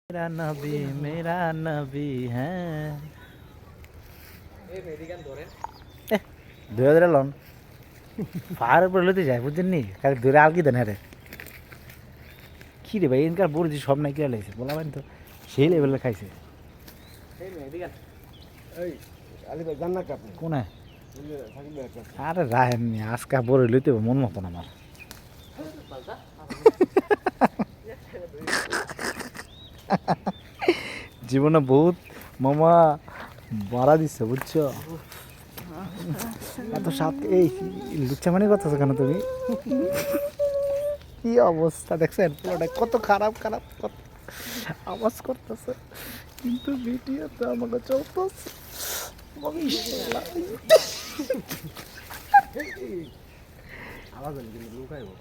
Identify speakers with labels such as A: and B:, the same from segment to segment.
A: मेरा नबी হ্যাঁ ধরে ধরে লন পাহাড়ের উপরে লইতে যায় বুঝছেন নি খালি ধরে আর কি দেন হ্যাঁ রে কি রে ভাই এনকার বড় যে সব নাই কিরা লাইছে বলাবেন তো সেই লেভেলের খাইছে কোনে আরে রাহেন নি আজকা বড় লইতে মন মতন আমার জীবনে বহুত মামা মারা দিচ্ছে বুঝছো এত সাপ এই লুচ্চামানি করতেছো কেন তুমি কি অবস্থা দেখছেন পুরোটা কত খারাপ খারাপ কত আওয়াজ করতেছে কিন্তু ভিডিও তো আমাকে চলতেছে আওয়াজ কিন্তু লুকাইবো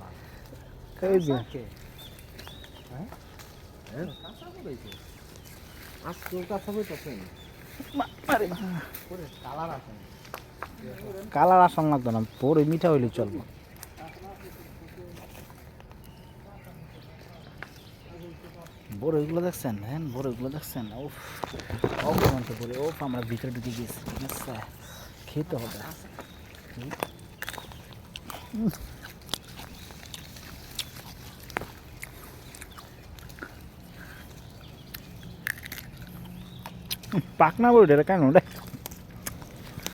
A: এই যে কালার আসান লাগতো না পরে মিঠা হইলে চলবো বড় এগুলো দেখছেন হ্যাঁ বড় এগুলো দেখছেন ওফ অপমানতে বলে ওফ আমরা ভিতরে ঢুকে গেছি আচ্ছা খেতে হবে পাকনা বড় কেন রে